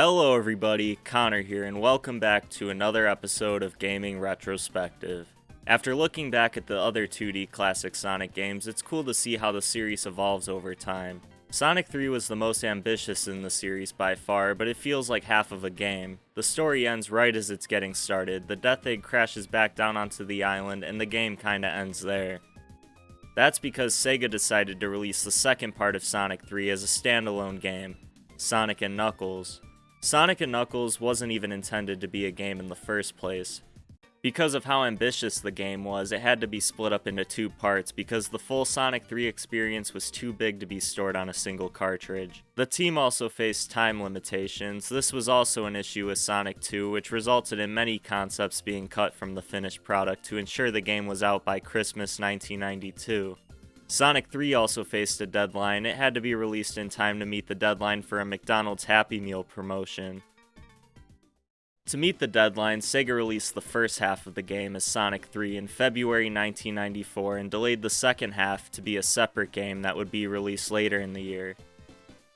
Hello everybody, Connor here, and welcome back to another episode of Gaming Retrospective. After looking back at the other 2D classic Sonic games, it's cool to see how the series evolves over time. Sonic 3 was the most ambitious in the series by far, but it feels like half of a game. The story ends right as it's getting started, the Death Egg crashes back down onto the island, and the game kinda ends there. That's because Sega decided to release the second part of Sonic 3 as a standalone game, Sonic and Knuckles. Sonic and Knuckles wasn't even intended to be a game in the first place. Because of how ambitious the game was, it had to be split up into two parts because the full Sonic 3 experience was too big to be stored on a single cartridge. The team also faced time limitations. This was also an issue with Sonic 2, which resulted in many concepts being cut from the finished product to ensure the game was out by Christmas 1992. Sonic 3 also faced a deadline. It had to be released in time to meet the deadline for a McDonald's Happy Meal promotion. To meet the deadline, Sega released the first half of the game as Sonic 3 in February 1994 and delayed the second half to be a separate game that would be released later in the year.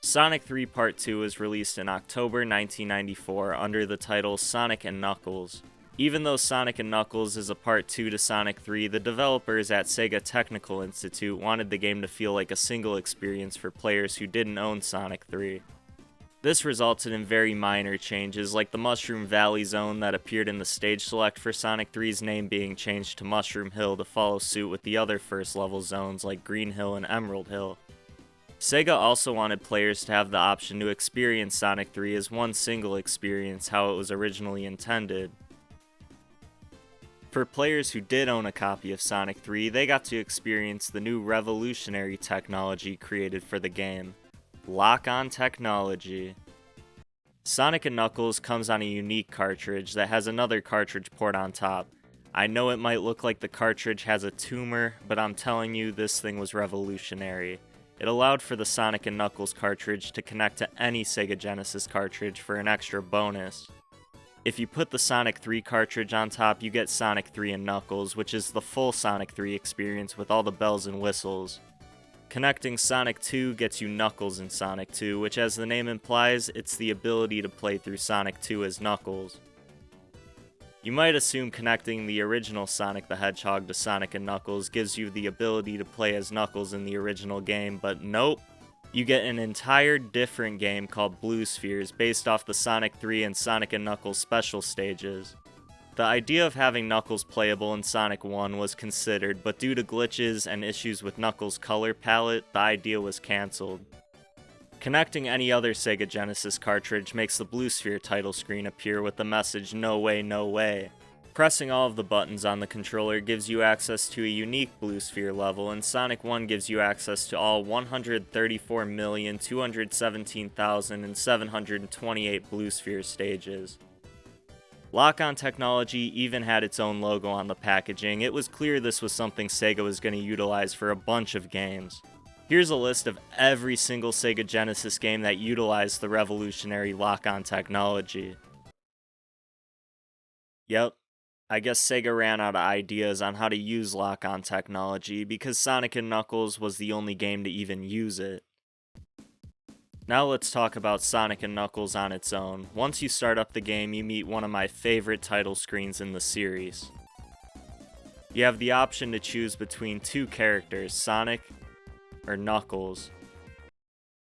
Sonic 3 Part 2 was released in October 1994 under the title Sonic and Knuckles. Even though Sonic and Knuckles is a Part 2 to Sonic 3, the developers at Sega Technical Institute wanted the game to feel like a single experience for players who didn't own Sonic 3. This resulted in very minor changes, like the Mushroom Valley zone that appeared in the stage select for Sonic 3's name being changed to Mushroom Hill to follow suit with the other first level zones like Green Hill and Emerald Hill. Sega also wanted players to have the option to experience Sonic 3 as one single experience how it was originally intended. For players who did own a copy of Sonic 3, they got to experience the new revolutionary technology created for the game. Lock-on technology. Sonic & Knuckles comes on a unique cartridge that has another cartridge port on top. I know it might look like the cartridge has a tumor, but I'm telling you this thing was revolutionary. It allowed for the Sonic & Knuckles cartridge to connect to any Sega Genesis cartridge for an extra bonus. If you put the Sonic 3 cartridge on top, you get Sonic 3 and Knuckles, which is the full Sonic 3 experience with all the bells and whistles. Connecting Sonic 2 gets you Knuckles in Sonic 2, which as the name implies, it's the ability to play through Sonic 2 as Knuckles. You might assume connecting the original Sonic the Hedgehog to Sonic and Knuckles gives you the ability to play as Knuckles in the original game, but nope. You get an entire different game called Blue Spheres based off the Sonic 3 and Sonic and Knuckles special stages. The idea of having Knuckles playable in Sonic 1 was considered, but due to glitches and issues with Knuckles' color palette, the idea was cancelled. Connecting any other Sega Genesis cartridge makes the Blue Sphere title screen appear with the message "No way, no way." Pressing all of the buttons on the controller gives you access to a unique Blue Sphere level, and Sonic 1 gives you access to all 134,217,728 Blue Sphere stages. Lock-on technology even had its own logo on the packaging. It was clear this was something Sega was going to utilize for a bunch of games. Here's a list of every single Sega Genesis game that utilized the revolutionary lock-on technology. Yep, I guess Sega ran out of ideas on how to use lock-on technology because Sonic & Knuckles was the only game to even use it. Now let's talk about Sonic & Knuckles on its own. Once you start up the game, you meet one of my favorite title screens in the series. You have the option to choose between two characters, Sonic or Knuckles.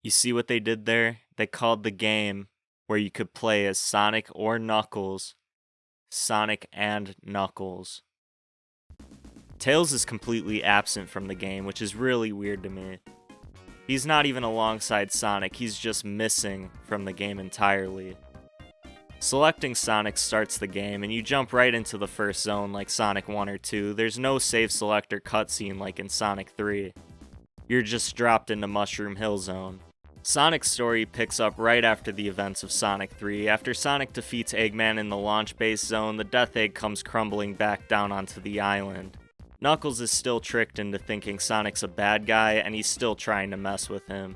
You see what they did there? They called the game where you could play as Sonic or Knuckles, Sonic and Knuckles. Tails is completely absent from the game, which is really weird to me. He's not even alongside Sonic, he's just missing from the game entirely. Selecting Sonic starts the game, and you jump right into the first zone like Sonic 1 or 2. There's no save select or cutscene like in Sonic 3. You're just dropped into Mushroom Hill Zone. Sonic's story picks up right after the events of Sonic 3. After Sonic defeats Eggman in the launch base zone, the Death Egg comes crumbling back down onto the island. Knuckles is still tricked into thinking Sonic's a bad guy, and he's still trying to mess with him.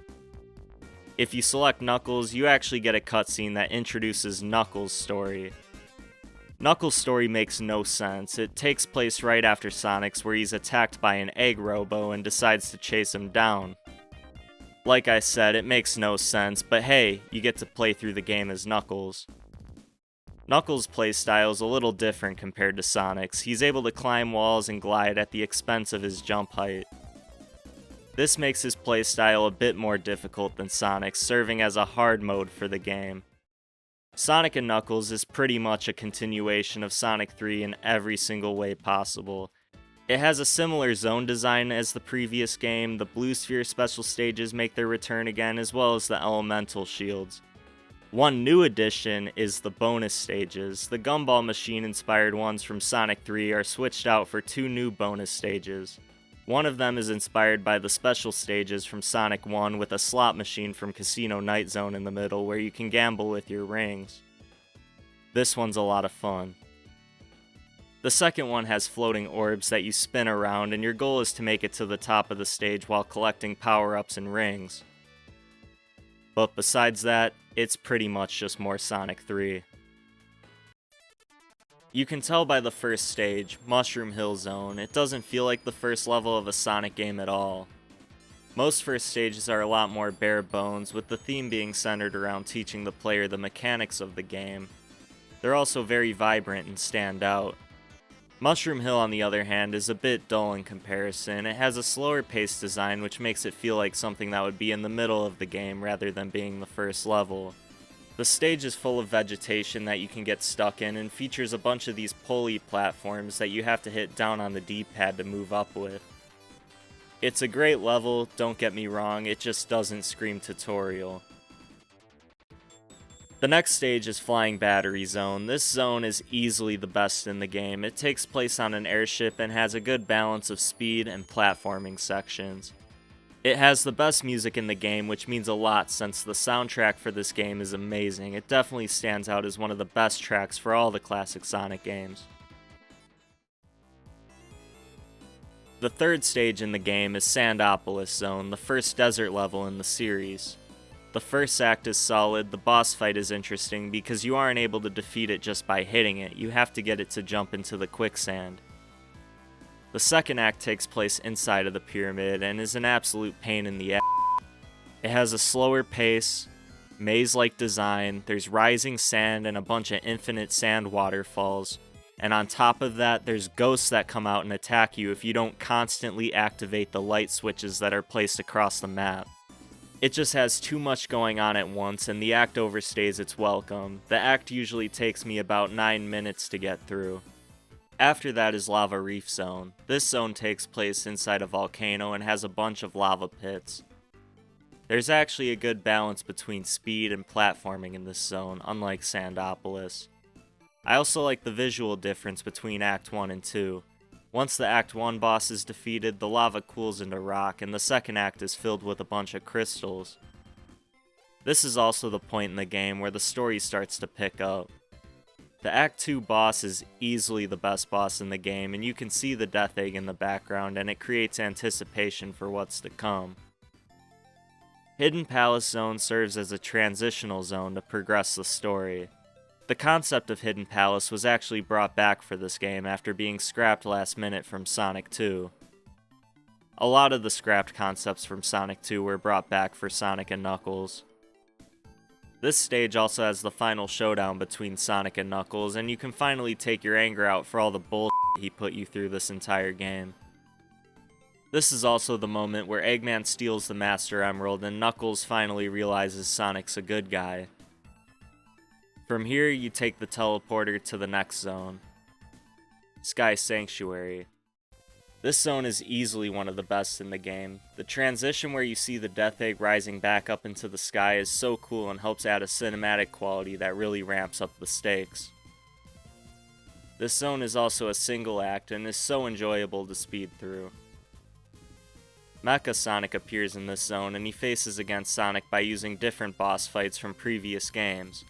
If you select Knuckles, you actually get a cutscene that introduces Knuckles' story. Knuckles' story makes no sense. It takes place right after Sonic's, where he's attacked by an egg robo and decides to chase him down. Like I said, it makes no sense, but hey, you get to play through the game as Knuckles. Knuckles' playstyle is a little different compared to Sonic's. He's able to climb walls and glide at the expense of his jump height. This makes his playstyle a bit more difficult than Sonic's, serving as a hard mode for the game. Sonic & Knuckles is pretty much a continuation of Sonic 3 in every single way possible. It has a similar zone design as the previous game. The Blue Sphere special stages make their return again, as well as the elemental shields. One new addition is the bonus stages. The Gumball Machine inspired ones from Sonic 3 are switched out for 2 new bonus stages. One of them is inspired by the special stages from Sonic 1 with a slot machine from Casino Night Zone in the middle where you can gamble with your rings. This one's a lot of fun. The second one has floating orbs that you spin around, and your goal is to make it to the top of the stage while collecting power-ups and rings. But besides that, it's pretty much just more Sonic 3. You can tell by the first stage, Mushroom Hill Zone, it doesn't feel like the first level of a Sonic game at all. Most first stages are a lot more bare bones, with the theme being centered around teaching the player the mechanics of the game. They're also very vibrant and stand out. Mushroom Hill, on the other hand, is a bit dull in comparison. It has a slower paced design which makes it feel like something that would be in the middle of the game rather than being the first level. The stage is full of vegetation that you can get stuck in and features a bunch of these pulley platforms that you have to hit down on the D-pad to move up with. It's a great level, don't get me wrong, it just doesn't scream tutorial. The next stage is Flying Battery Zone. This zone is easily the best in the game. It takes place on an airship and has a good balance of speed and platforming sections. It has the best music in the game, which means a lot since the soundtrack for this game is amazing. It definitely stands out as one of the best tracks for all the classic Sonic games. The third stage in the game is Sandopolis Zone, the first desert level in the series. The first act is solid, the boss fight is interesting because you aren't able to defeat it just by hitting it, you have to get it to jump into the quicksand. The second act takes place inside of the pyramid and is an absolute pain in the ass. It has a slower pace, maze-like design, there's rising sand and a bunch of infinite sand waterfalls, and on top of that there's ghosts that come out and attack you if you don't constantly activate the light switches that are placed across the map. It just has too much going on at once and the act overstays its welcome. The act usually takes me about 9 minutes to get through. After that is Lava Reef Zone. This zone takes place inside a volcano and has a bunch of lava pits. There's actually a good balance between speed and platforming in this zone, unlike Sandopolis. I also like the visual difference between Act 1 and 2. Once the Act 1 boss is defeated, the lava cools into rock, and the second act is filled with a bunch of crystals. This is also the point in the game where the story starts to pick up. The Act 2 boss is easily the best boss in the game, and you can see the Death Egg in the background, and it creates anticipation for what's to come. Hidden Palace Zone serves as a transitional zone to progress the story. The concept of Hidden Palace was actually brought back for this game after being scrapped last minute from Sonic 2. A lot of the scrapped concepts from Sonic 2 were brought back for Sonic and Knuckles. This stage also has the final showdown between Sonic and Knuckles, and you can finally take your anger out for all the bullshit he put you through this entire game. This is also the moment where Eggman steals the Master Emerald and Knuckles finally realizes Sonic's a good guy. From here, you take the teleporter to the next zone, Sky Sanctuary. This zone is easily one of the best in the game. The transition where you see the Death Egg rising back up into the sky is so cool and helps add a cinematic quality that really ramps up the stakes. This zone is also a single act and is so enjoyable to speed through. Mecha Sonic appears in this zone and he faces against Sonic by using different boss fights from previous games.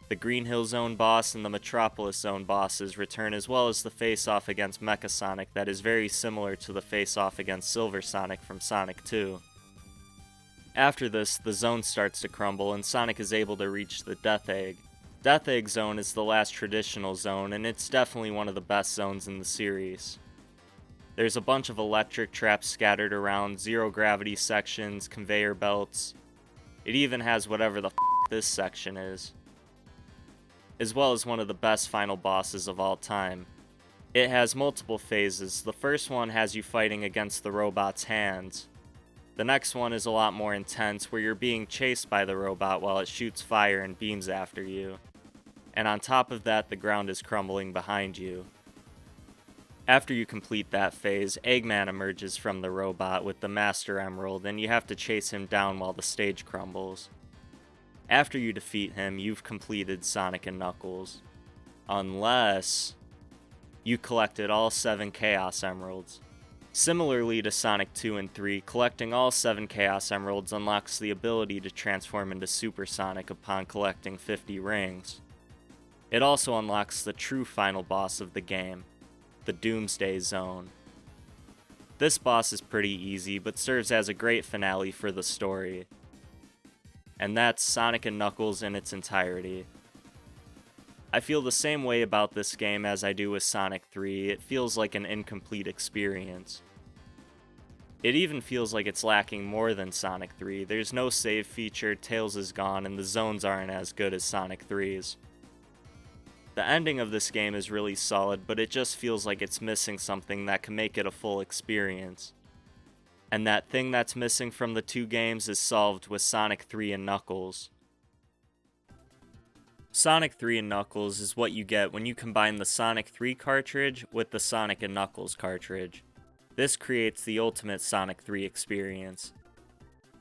The Green Hill Zone boss and the Metropolis Zone bosses return, as well as the face-off against Mecha Sonic that is very similar to the face-off against Silver Sonic from Sonic 2. After this, the zone starts to crumble and Sonic is able to reach the Death Egg. Death Egg Zone is the last traditional zone and it's definitely one of the best zones in the series. There's a bunch of electric traps scattered around, zero gravity sections, conveyor belts. It even has whatever the this section is. As well as one of the best final bosses of all time. It has multiple phases. The first one has you fighting against the robot's hands. The next one is a lot more intense, where you're being chased by the robot while it shoots fire and beams after you. And on top of that, the ground is crumbling behind you. After you complete that phase, Eggman emerges from the robot with the Master Emerald, and you have to chase him down while the stage crumbles. After you defeat him, you've completed Sonic and Knuckles. Unless you collected all 7 Chaos Emeralds. Similarly to Sonic 2 and 3, collecting all 7 Chaos Emeralds unlocks the ability to transform into Super Sonic upon collecting 50 rings. It also unlocks the true final boss of the game, the Doomsday Zone. This boss is pretty easy, but serves as a great finale for the story. And that's Sonic and Knuckles in its entirety. I feel the same way about this game as I do with Sonic 3, it feels like an incomplete experience. It even feels like it's lacking more than Sonic 3, there's no save feature, Tails is gone, and the zones aren't as good as Sonic 3's. The ending of this game is really solid, but it just feels like it's missing something that can make it a full experience. And that thing that's missing from the two games is solved with Sonic 3 and Knuckles. Sonic 3 and Knuckles is what you get when you combine the Sonic 3 cartridge with the Sonic and Knuckles cartridge. This creates the ultimate Sonic 3 experience.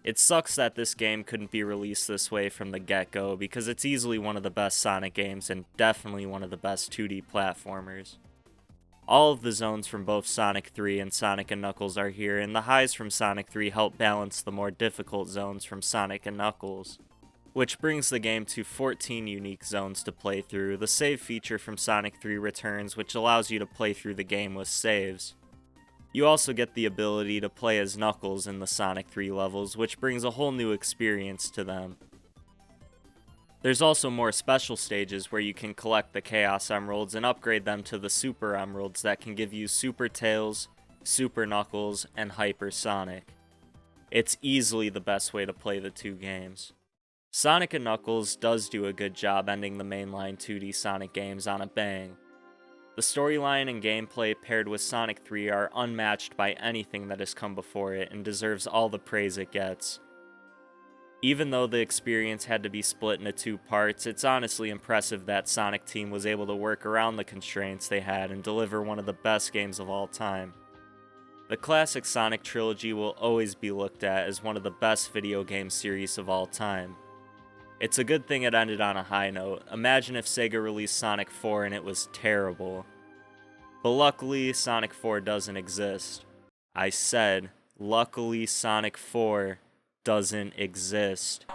It sucks that this game couldn't be released this way from the get-go, because it's easily one of the best Sonic games and definitely one of the best 2D platformers. All of the zones from both Sonic 3 and Sonic and Knuckles are here, and the highs from Sonic 3 help balance the more difficult zones from Sonic and Knuckles. Which brings the game to 14 unique zones to play through. The save feature from Sonic 3 returns, which allows you to play through the game with saves. You also get the ability to play as Knuckles in the Sonic 3 levels, which brings a whole new experience to them. There's also more special stages where you can collect the Chaos Emeralds and upgrade them to the Super Emeralds that can give you Super Tails, Super Knuckles, and Hyper Sonic. It's easily the best way to play the two games. Sonic and Knuckles does do a good job ending the mainline 2D Sonic games on a bang. The storyline and gameplay paired with Sonic 3 are unmatched by anything that has come before it and deserves all the praise it gets. Even though the experience had to be split into 2 parts, it's honestly impressive that Sonic Team was able to work around the constraints they had and deliver one of the best games of all time. The classic Sonic trilogy will always be looked at as one of the best video game series of all time. It's a good thing it ended on a high note. Imagine if Sega released Sonic 4 and it was terrible. But luckily, Sonic 4 doesn't exist. I said, luckily Sonic 4 doesn't exist.